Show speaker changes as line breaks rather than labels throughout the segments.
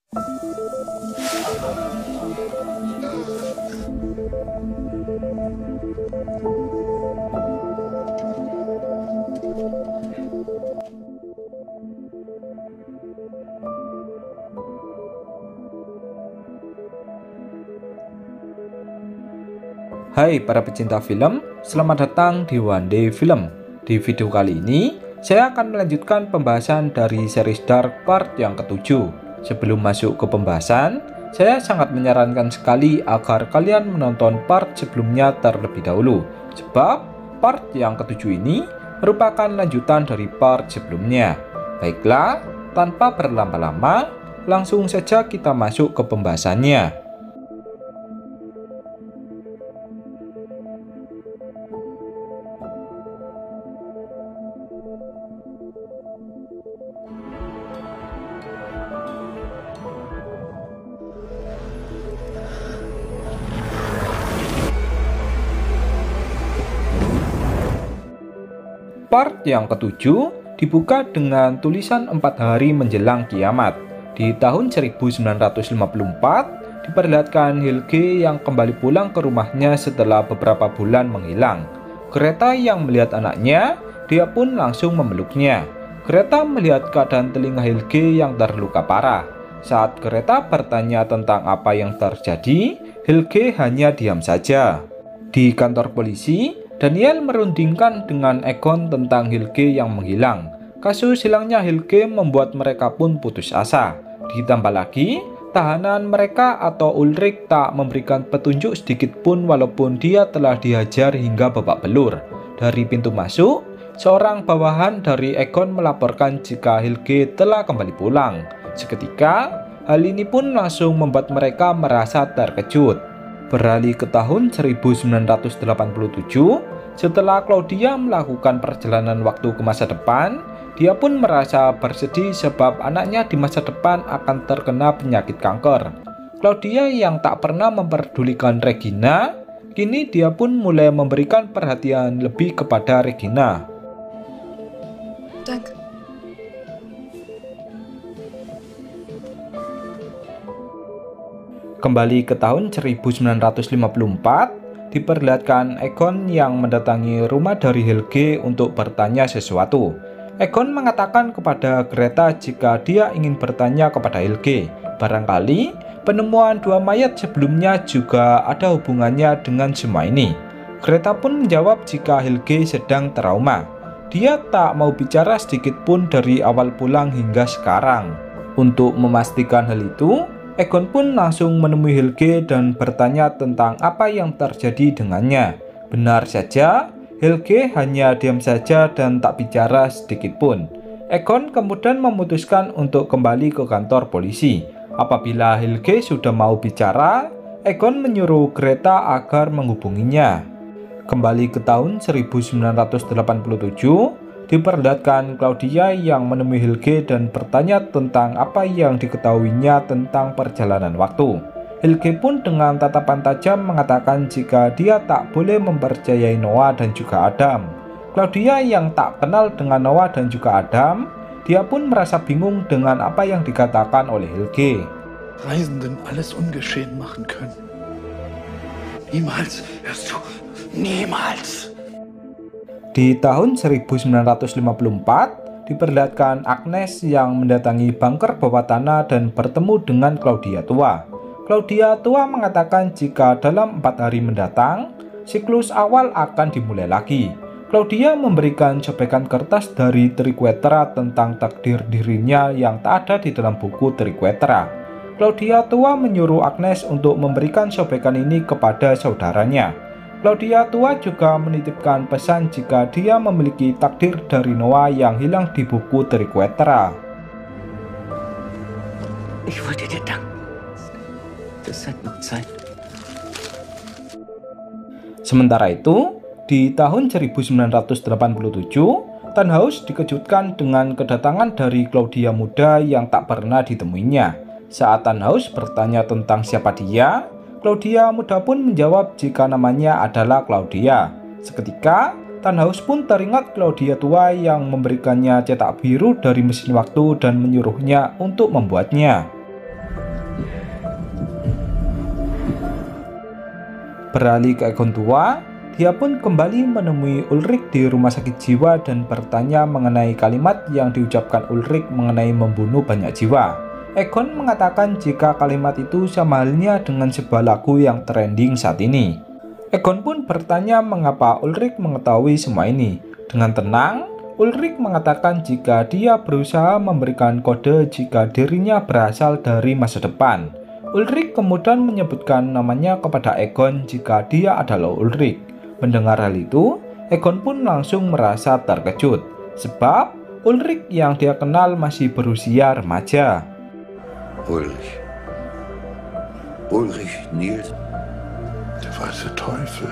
Hai para pecinta film, selamat datang di One Day Film. Di video kali ini, saya akan melanjutkan pembahasan dari series Dark part yang ke-7. Sebelum masuk ke pembahasan, saya sangat menyarankan sekali agar kalian menonton part sebelumnya terlebih dahulu. Sebab part yang ke-7 ini merupakan lanjutan dari part sebelumnya. Baiklah, tanpa berlama-lama, langsung saja kita masuk ke pembahasannya. Part yang ke-7 dibuka dengan tulisan 4 hari menjelang kiamat. Di tahun 1954, diperlihatkan Helge yang kembali pulang ke rumahnya setelah beberapa bulan menghilang. Greta yang melihat anaknya, dia pun langsung memeluknya. Greta melihat keadaan telinga Helge yang terluka parah. Saat Greta bertanya tentang apa yang terjadi, Helge hanya diam saja. Di kantor polisi, Daniel merundingkan dengan Egon tentang Helge yang menghilang. Kasus hilangnya Helge membuat mereka pun putus asa. Ditambah lagi, tahanan mereka atau Ulrich tak memberikan petunjuk sedikit pun walaupun dia telah dihajar hingga babak belur. Dari pintu masuk, seorang bawahan dari Egon melaporkan jika Helge telah kembali pulang. Seketika, hal ini pun langsung membuat mereka merasa terkejut. Beralih ke tahun 1987, setelah Claudia melakukan perjalanan waktu ke masa depan, dia pun merasa bersedih sebab anaknya di masa depan akan terkena penyakit kanker. Claudia yang tak pernah memperdulikan Regina, kini dia pun mulai memberikan perhatian lebih kepada Regina.
Danke.
Kembali ke tahun 1954, diperlihatkan Egon yang mendatangi rumah dari Helge untuk bertanya sesuatu. Egon mengatakan kepada Greta jika dia ingin bertanya kepada Helge. Barangkali penemuan 2 mayat sebelumnya juga ada hubungannya dengan semua ini. Greta pun menjawab jika Helge sedang trauma. Dia tak mau bicara sedikit pun dari awal pulang hingga sekarang. Untuk memastikan hal itu, Egon pun langsung menemui Helge dan bertanya tentang apa yang terjadi dengannya. Benar saja, Helge hanya diam saja dan tak bicara sedikit pun. Egon kemudian memutuskan untuk kembali ke kantor polisi. Apabila Helge sudah mau bicara, Egon menyuruh Greta agar menghubunginya. Kembali ke tahun 1987, diperlihatkan Claudia yang menemui Helge dan bertanya tentang apa yang diketahuinya tentang perjalanan waktu. Helge pun dengan tatapan tajam mengatakan jika dia tak boleh mempercayai Noah dan juga Adam. Claudia yang tak kenal dengan Noah dan juga Adam, dia pun merasa bingung dengan apa yang dikatakan oleh Helge.
Reisenden alles ungeschehen machen können. Niemals wirst du, niemals.
Di tahun 1954, diperlihatkan Agnes yang mendatangi bunker bawah tanah dan bertemu dengan Claudia tua. Claudia tua mengatakan jika dalam 4 hari mendatang, siklus awal akan dimulai lagi. Claudia memberikan sobekan kertas dari Triquetra tentang takdir dirinya yang tak ada di dalam buku Triquetra. Claudia tua menyuruh Agnes untuk memberikan sobekan ini kepada saudaranya. Claudia tua juga menitipkan pesan jika dia memiliki takdir dari Noah yang hilang di buku Triquetra.
Ich wollte dir danken. Das hat noch Zeit.
Sementara itu, di tahun 1987, Tannhaus dikejutkan dengan kedatangan dari Claudia muda yang tak pernah ditemuinya. Saat Tannhaus bertanya tentang siapa dia, Claudia muda pun menjawab jika namanya adalah Claudia. Seketika, Tannhaus pun teringat Claudia tua yang memberikannya cetak biru dari mesin waktu dan menyuruhnya untuk membuatnya. Beralih ke Egon tua, dia pun kembali menemui Ulrich di rumah sakit jiwa dan bertanya mengenai kalimat yang diucapkan Ulrich mengenai membunuh banyak jiwa. Egon mengatakan jika kalimat itu sama halnya dengan sebuah lagu yang trending saat ini. Egon pun bertanya mengapa Ulrich mengetahui semua ini. Dengan tenang, Ulrich mengatakan jika dia berusaha memberikan kode jika dirinya berasal dari masa depan. Ulrich kemudian menyebutkan namanya kepada Egon jika dia adalah Ulrich. Mendengar hal itu, Egon pun langsung merasa terkejut, sebab Ulrich yang dia kenal masih berusia remaja.
Ulrich Niels, der weiße Teufel.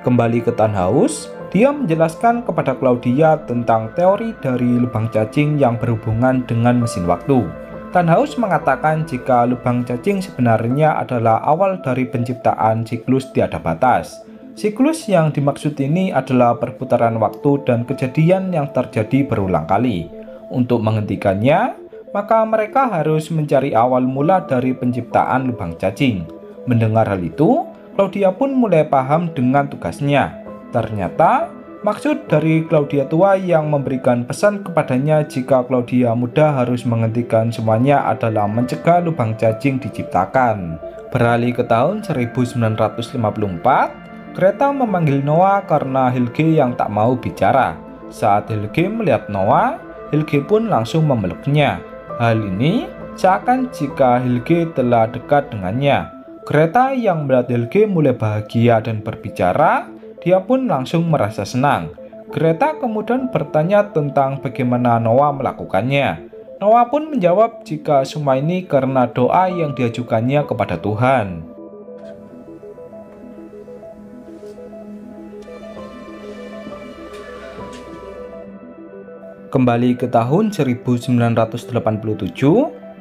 Kembali ke Tannhaus, dia menjelaskan kepada Claudia tentang teori dari lubang cacing yang berhubungan dengan mesin waktu. Tannhaus mengatakan jika lubang cacing sebenarnya adalah awal dari penciptaan siklus tiada batas. Siklus yang dimaksud ini adalah perputaran waktu dan kejadian yang terjadi berulang kali. Untuk menghentikannya, maka mereka harus mencari awal mula dari penciptaan lubang cacing. Mendengar hal itu, Claudia pun mulai paham dengan tugasnya. Ternyata, maksud dari Claudia tua yang memberikan pesan kepadanya jika Claudia muda harus menghentikan semuanya adalah mencegah lubang cacing diciptakan. Beralih ke tahun 1954, Greta memanggil Noah karena Helge yang tak mau bicara. Saat Helge melihat Noah, Helge pun langsung memeluknya. Hal ini seakan jika Helge telah dekat dengannya. Greta yang melihat Helge mulai bahagia dan berbicara, dia pun langsung merasa senang. Greta kemudian bertanya tentang bagaimana Noah melakukannya. Noah pun menjawab jika semua ini karena doa yang diajukannya kepada Tuhan. Kembali ke tahun 1987,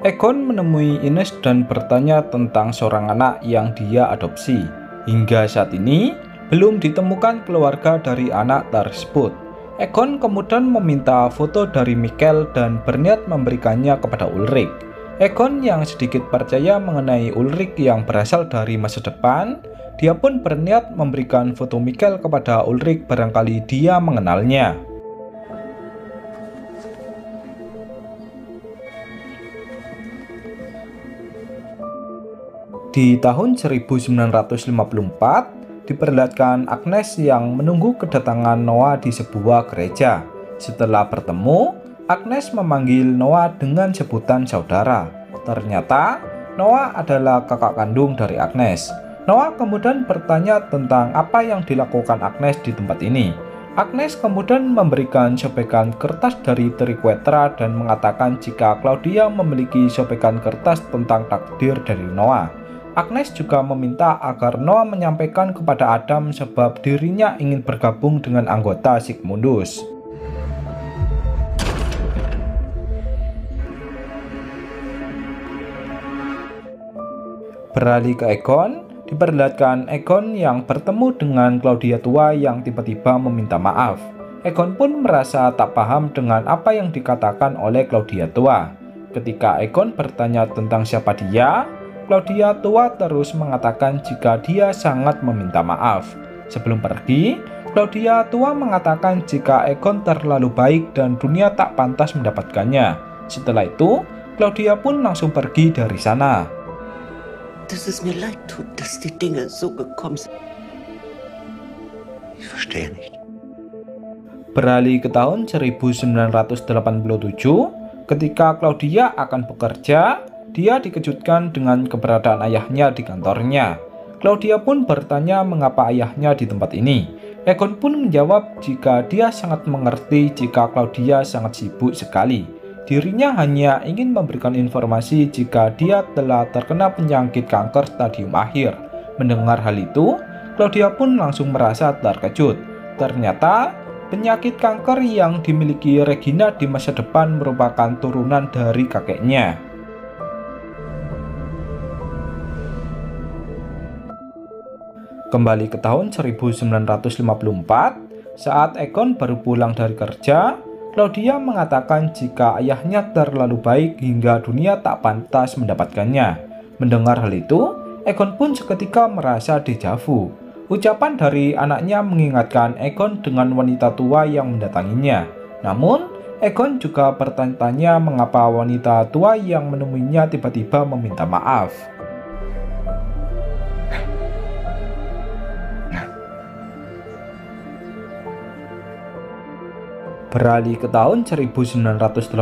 Egon menemui Ines dan bertanya tentang seorang anak yang dia adopsi. Hingga saat ini, belum ditemukan keluarga dari anak tersebut. Egon kemudian meminta foto dari Michael dan berniat memberikannya kepada Ulrich. Egon yang sedikit percaya mengenai Ulrich yang berasal dari masa depan, dia pun berniat memberikan foto Michael kepada Ulrich barangkali dia mengenalnya. Di tahun 1954, diperlihatkan Agnes yang menunggu kedatangan Noah di sebuah gereja. Setelah bertemu, Agnes memanggil Noah dengan sebutan saudara. Ternyata, Noah adalah kakak kandung dari Agnes. Noah kemudian bertanya tentang apa yang dilakukan Agnes di tempat ini. Agnes kemudian memberikan sobekan kertas dari Triquetra dan mengatakan jika Claudia memiliki sobekan kertas tentang takdir dari Noah. Agnes juga meminta agar Noah menyampaikan kepada Adam sebab dirinya ingin bergabung dengan anggota Sigmundus. Beralih ke Egon, diperlihatkan Egon yang bertemu dengan Claudia tua yang tiba-tiba meminta maaf. Egon pun merasa tak paham dengan apa yang dikatakan oleh Claudia tua. Ketika Egon bertanya tentang siapa dia, Claudia tua terus mengatakan jika dia sangat meminta maaf. Sebelum pergi, Claudia tua mengatakan jika Egon terlalu baik dan dunia tak pantas mendapatkannya. Setelah itu, Claudia pun langsung pergi dari sana.
Dass es mir leid tut, dass die Dinge so gekommen sind.
Ich verstehe nicht.
Beralih ke tahun 1987, ketika Claudia akan bekerja, dia dikejutkan dengan keberadaan ayahnya di kantornya. Claudia pun bertanya mengapa ayahnya di tempat ini. Egon pun menjawab jika dia sangat mengerti jika Claudia sangat sibuk sekali. Dirinya hanya ingin memberikan informasi jika dia telah terkena penyakit kanker stadium akhir. Mendengar hal itu, Claudia pun langsung merasa terkejut. Ternyata, penyakit kanker yang dimiliki Regina di masa depan merupakan turunan dari kakeknya. Kembali ke tahun 1954, saat Egon baru pulang dari kerja, Claudia mengatakan jika ayahnya terlalu baik hingga dunia tak pantas mendapatkannya. Mendengar hal itu, Egon pun seketika merasa dejavu. Ucapan dari anaknya mengingatkan Egon dengan wanita tua yang mendatanginya. Namun, Egon juga bertanya-tanya mengapa wanita tua yang menemuinya tiba-tiba meminta maaf. Beralih ke tahun 1987,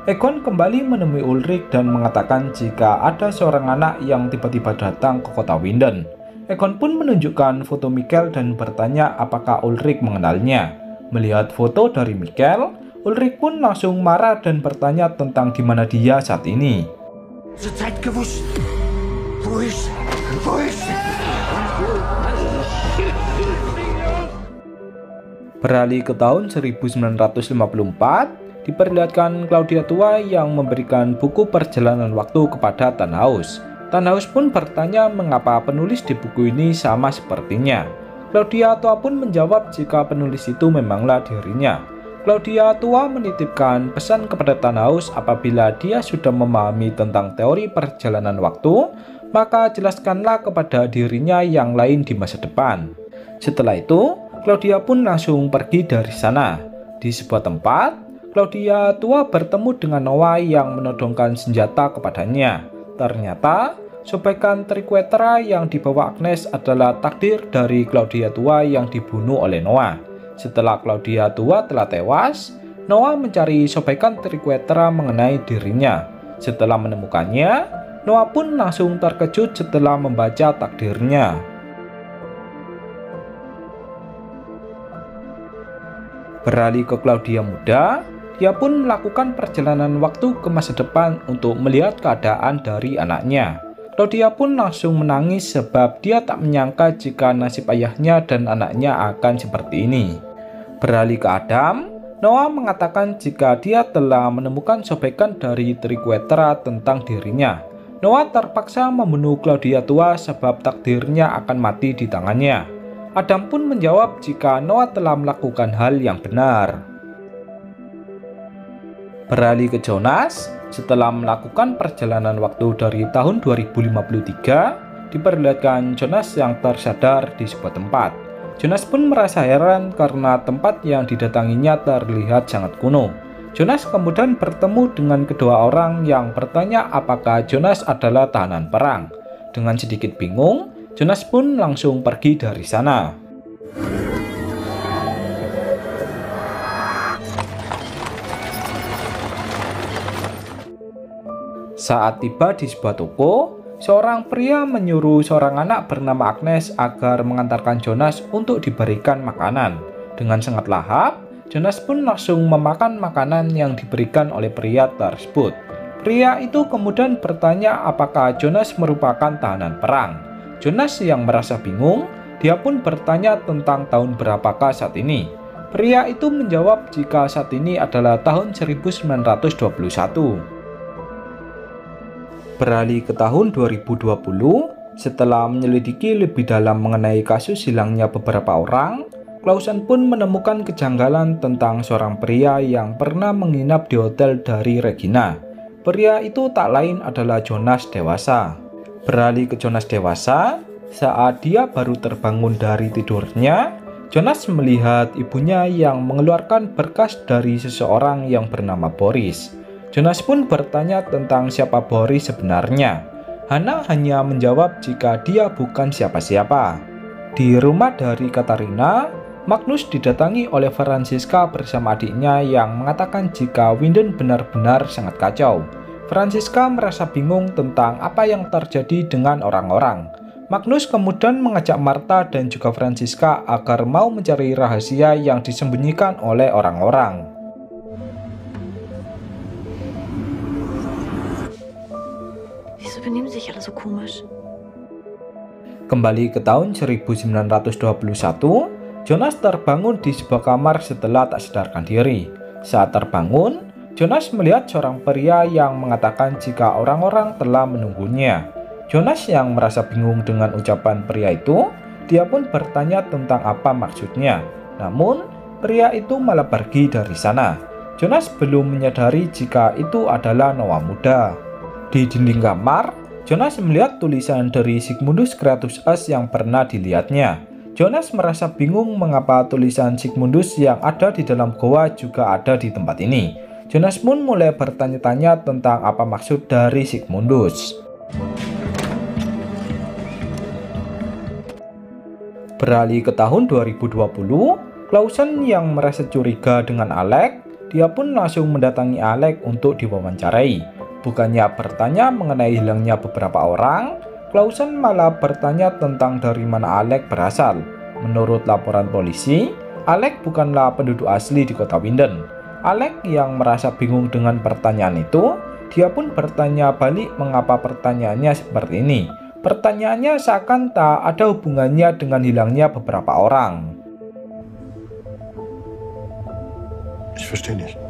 Egon kembali menemui Ulrich dan mengatakan jika ada seorang anak yang tiba-tiba datang ke kota Winden. Egon pun menunjukkan foto Mikkel dan bertanya apakah Ulrich mengenalnya. Melihat foto dari Mikkel, Ulrich pun langsung marah dan bertanya tentang di mana dia saat ini.
Zeit gewusst. Wo ist? Wo ist?
Beralih ke tahun 1954, diperlihatkan Claudia tua yang memberikan buku perjalanan waktu kepada Tannhaus. Tannhaus pun bertanya mengapa penulis di buku ini sama sepertinya. Claudia tua pun menjawab jika penulis itu memanglah dirinya. Claudia tua menitipkan pesan kepada Tannhaus apabila dia sudah memahami tentang teori perjalanan waktu, maka jelaskanlah kepada dirinya yang lain di masa depan. Setelah itu, Claudia pun langsung pergi dari sana. Di sebuah tempat, Claudia tua bertemu dengan Noah yang menodongkan senjata kepadanya. Ternyata, sobekan trikuetera yang dibawa Agnes adalah takdir dari Claudia tua yang dibunuh oleh Noah. Setelah Claudia tua telah tewas, Noah mencari sobekan trikuetera mengenai dirinya. Setelah menemukannya, Noah pun langsung terkejut setelah membaca takdirnya. Beralih ke Claudia muda, dia pun melakukan perjalanan waktu ke masa depan untuk melihat keadaan dari anaknya. Claudia pun langsung menangis sebab dia tak menyangka jika nasib ayahnya dan anaknya akan seperti ini. Beralih ke Adam, Noah mengatakan jika dia telah menemukan sobekan dari trikuetera tentang dirinya. Noah terpaksa membunuh Claudia tua sebab takdirnya akan mati di tangannya. Adam pun menjawab jika Noah telah melakukan hal yang benar. Beralih ke Jonas, setelah melakukan perjalanan waktu dari tahun 2053, diperlihatkan Jonas yang tersadar di sebuah tempat. Jonas pun merasa heran karena tempat yang didatanginya terlihat sangat kuno. Jonas kemudian bertemu dengan kedua orang yang bertanya apakah Jonas adalah tahanan perang. Dengan sedikit bingung, Jonas pun langsung pergi dari sana. Saat tiba di sebuah toko, seorang pria menyuruh seorang anak bernama Agnes agar mengantarkan Jonas untuk diberikan makanan. Dengan sangat lahap, Jonas pun langsung memakan makanan yang diberikan oleh pria tersebut. Pria itu kemudian bertanya apakah Jonas merupakan tahanan perang. Jonas yang merasa bingung, dia pun bertanya tentang tahun berapakah saat ini. Pria itu menjawab jika saat ini adalah tahun 1921. Beralih ke tahun 2020, setelah menyelidiki lebih dalam mengenai kasus hilangnya beberapa orang, Clausen pun menemukan kejanggalan tentang seorang pria yang pernah menginap di hotel dari Regina. Pria itu tak lain adalah Jonas dewasa. Beralih ke Jonas dewasa, saat dia baru terbangun dari tidurnya, Jonas melihat ibunya yang mengeluarkan berkas dari seseorang yang bernama Boris. Jonas pun bertanya tentang siapa Boris sebenarnya. Hana hanya menjawab jika dia bukan siapa-siapa. Di rumah dari Katarina, Magnus didatangi oleh Franziska bersama adiknya yang mengatakan jika Winden benar-benar sangat kacau. Franziska merasa bingung tentang apa yang terjadi dengan orang-orang. Magnus kemudian mengajak Martha dan juga Franziska agar mau mencari rahasia yang disembunyikan oleh orang-orang.
Wieso benehmen sich alle so komisch?
Kembali ke tahun 1921, Jonas terbangun di sebuah kamar setelah tak sadarkan diri. Saat terbangun, Jonas melihat seorang pria yang mengatakan jika orang-orang telah menunggunya. Jonas yang merasa bingung dengan ucapan pria itu, dia pun bertanya tentang apa maksudnya. Namun, pria itu malah pergi dari sana. Jonas belum menyadari jika itu adalah Noah muda. Di dinding kamar, Jonas melihat tulisan dari Sigmundus Creatus As yang pernah dilihatnya. Jonas merasa bingung mengapa tulisan Sigmundus yang ada di dalam goa juga ada di tempat ini. Jonas pun mulai bertanya-tanya tentang apa maksud dari Sigmundus. Beralih ke tahun 2020, Clausen yang merasa curiga dengan Alec, dia pun langsung mendatangi Alec untuk diwawancarai. Bukannya bertanya mengenai hilangnya beberapa orang, Clausen malah bertanya tentang dari mana Alec berasal. Menurut laporan polisi, Alec bukanlah penduduk asli di kota Winden. Alec yang merasa bingung dengan pertanyaan itu, dia pun bertanya balik mengapa pertanyaannya seperti ini. Pertanyaannya seakan tak ada hubungannya dengan hilangnya beberapa orang.
Ich verstehe nicht.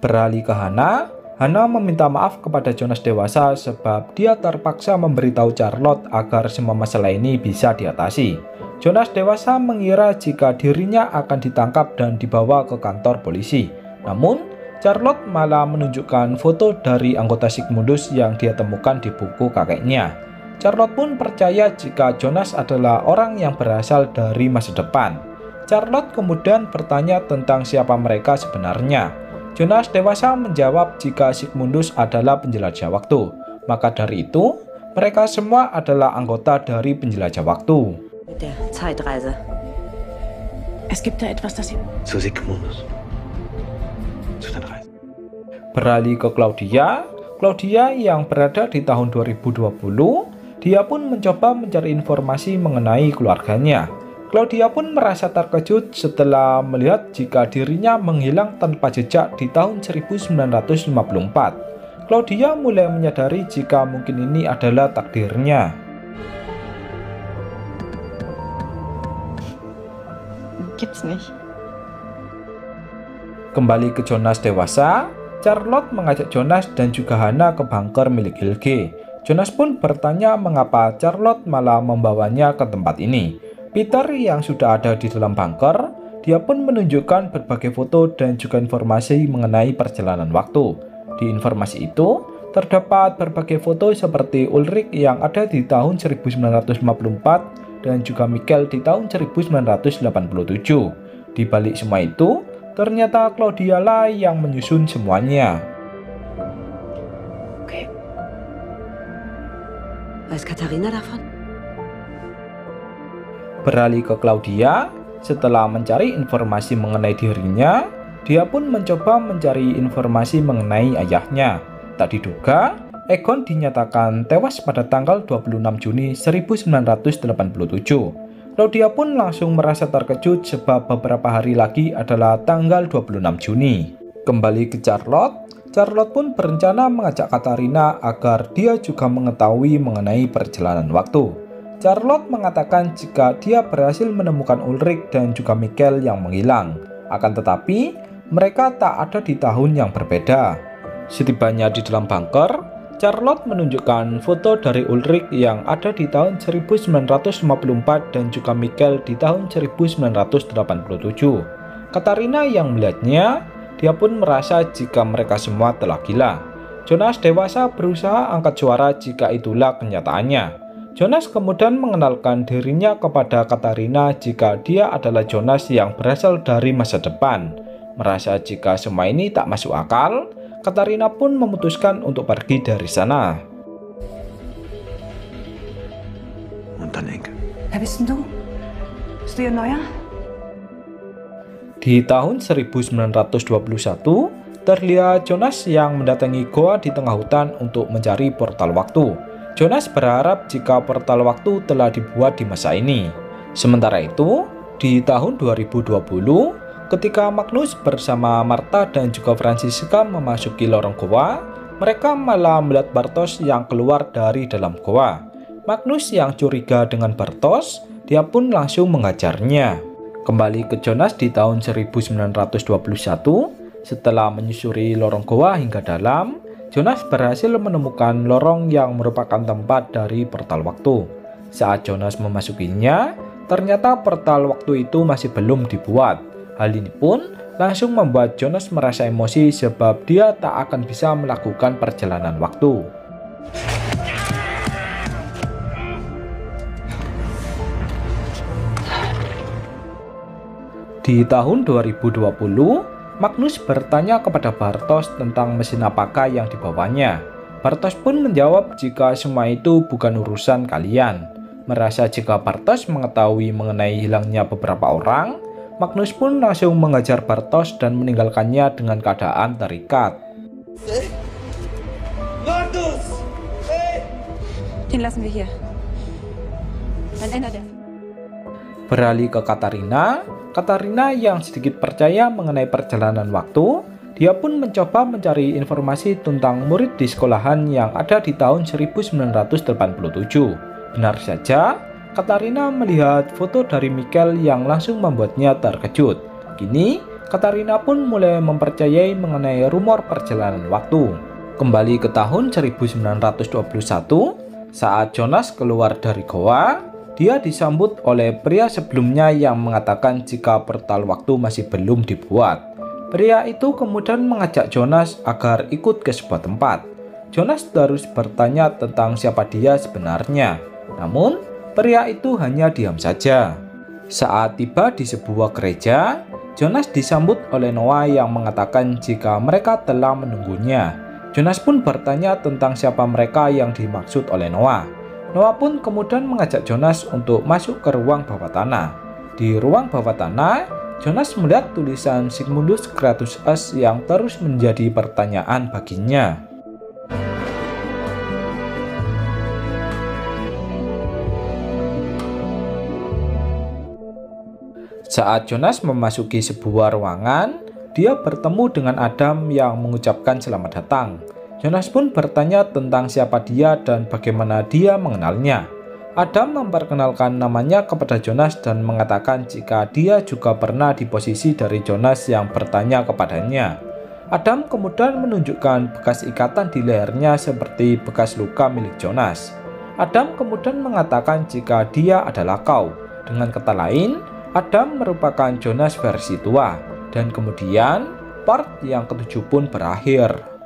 Beralih ke Hannah, Hannah meminta maaf kepada Jonas dewasa sebab dia terpaksa memberitahu Charlotte agar semua masalah ini bisa diatasi. Jonas dewasa mengira jika dirinya akan ditangkap dan dibawa ke kantor polisi. Namun, Charlotte malah menunjukkan foto dari anggota Sigmundus yang dia temukan di buku kakeknya. Charlotte pun percaya jika Jonas adalah orang yang berasal dari masa depan. Charlotte kemudian bertanya tentang siapa mereka sebenarnya. Jonas dewasa menjawab jika Sigmundus adalah penjelajah waktu. Maka dari itu, mereka semua adalah anggota dari penjelajah waktu.
Mit der Zeitreise.
Es gibt da etwas, das Sie...
Zu Sigmundus. Zu den Reisen.
Beralih ke Claudia. Claudia yang berada di tahun 2020, dia pun mencoba mencari informasi mengenai keluarganya. Claudia pun merasa terkejut setelah melihat jika dirinya menghilang tanpa jejak di tahun 1954. Claudia mulai menyadari jika mungkin ini adalah takdirnya.
Gibt's nicht.
Kembali ke Jonas dewasa, Charlotte mengajak Jonas dan juga Hannah ke bunker milik Helge. Jonas pun bertanya mengapa Charlotte malah membawanya ke tempat ini. Peter yang sudah ada di dalam bunker, dia pun menunjukkan berbagai foto dan juga informasi mengenai perjalanan waktu. Di informasi itu, terdapat berbagai foto seperti Ulrich yang ada di tahun 1954 dan juga Michael di tahun 1987. Di balik semua itu, ternyata Claudia lah yang menyusun semuanya.
Okay. Weiß Katharina davon?
Beralih ke Claudia, setelah mencari informasi mengenai dirinya, dia pun mencoba mencari informasi mengenai ayahnya. Tak diduga, Egon dinyatakan tewas pada tanggal 26 Juni 1987. Claudia pun langsung merasa terkejut sebab beberapa hari lagi adalah tanggal 26 Juni. Kembali ke Charlotte, Charlotte pun berencana mengajak Katharina agar dia juga mengetahui mengenai perjalanan waktu. Charlotte mengatakan jika dia berhasil menemukan Ulrich dan juga Michael yang menghilang. Akan tetapi, mereka tak ada di tahun yang berbeda. Setibanya di dalam bunker, Charlotte menunjukkan foto dari Ulrich yang ada di tahun 1954 dan juga Michael di tahun 1987. Katharina yang melihatnya, dia pun merasa jika mereka semua telah gila. Jonas dewasa berusaha angkat suara jika itulah kenyataannya. Jonas kemudian mengenalkan dirinya kepada Katharina jika dia adalah Jonas yang berasal dari masa depan. Merasa jika semua ini tak masuk akal, Katharina pun memutuskan untuk pergi dari sana.
Und dann Enke.
Wer bist denn du? Bist du ihr Neuer?
Di tahun 1921, terlihat Jonas yang mendatangi goa di tengah hutan untuk mencari portal waktu. Jonas berharap jika portal waktu telah dibuat di masa ini. Sementara itu, di tahun 2020, ketika Magnus bersama Martha dan juga Franziska memasuki lorong goa, mereka malah melihat Bartosz yang keluar dari dalam goa. Magnus yang curiga dengan Bartosz, dia pun langsung mengajarnya. Kembali ke Jonas di tahun 1921, setelah menyusuri lorong goa hingga dalam, Jonas berhasil menemukan lorong yang merupakan tempat dari portal waktu. Saat Jonas memasukinya, ternyata portal waktu itu masih belum dibuat. Hal ini pun langsung membuat Jonas merasa emosi sebab dia tak akan bisa melakukan perjalanan waktu. Di tahun 2020, Magnus bertanya kepada Bartosz tentang mesin apakah yang dibawanya. Bartosz pun menjawab jika semua itu bukan urusan kalian. Merasa jika Bartosz mengetahui mengenai hilangnya beberapa orang, Magnus pun langsung mengejar Bartosz dan meninggalkannya dengan keadaan terikat.
Den lassen wir hier. Dann ändert er.
Beralih ke Katarina yang sedikit percaya mengenai perjalanan waktu, dia pun mencoba mencari informasi tentang murid di sekolahan yang ada di tahun 1987. Benar saja, Katarina melihat foto dari Michael yang langsung membuatnya terkejut. Kini, Katarina pun mulai mempercayai mengenai rumor perjalanan waktu. Kembali ke tahun 1921, saat Jonas keluar dari goa, dia disambut oleh pria sebelumnya yang mengatakan jika portal waktu masih belum dibuat. Pria itu kemudian mengajak Jonas agar ikut ke sebuah tempat. Jonas terus bertanya tentang siapa dia sebenarnya. Namun, pria itu hanya diam saja. Saat tiba di sebuah gereja, Jonas disambut oleh Noah yang mengatakan jika mereka telah menunggunya. Jonas pun bertanya tentang siapa mereka yang dimaksud oleh Noah. Noah pun kemudian mengajak Jonas untuk masuk ke ruang bawah tanah. Di ruang bawah tanah, Jonas melihat tulisan Sigmundus Creatus Est yang terus menjadi pertanyaan baginya. Saat Jonas memasuki sebuah ruangan, dia bertemu dengan Adam yang mengucapkan selamat datang. Jonas pun bertanya tentang siapa dia dan bagaimana dia mengenalnya. Adam memperkenalkan namanya kepada Jonas dan mengatakan jika dia juga pernah di posisi dari Jonas yang bertanya kepadanya. Adam kemudian menunjukkan bekas ikatan di lehernya seperti bekas luka milik Jonas. Adam kemudian mengatakan jika dia adalah kau. Dengan kata lain, Adam merupakan Jonas versi tua. Dan kemudian part yang ketujuh pun berakhir.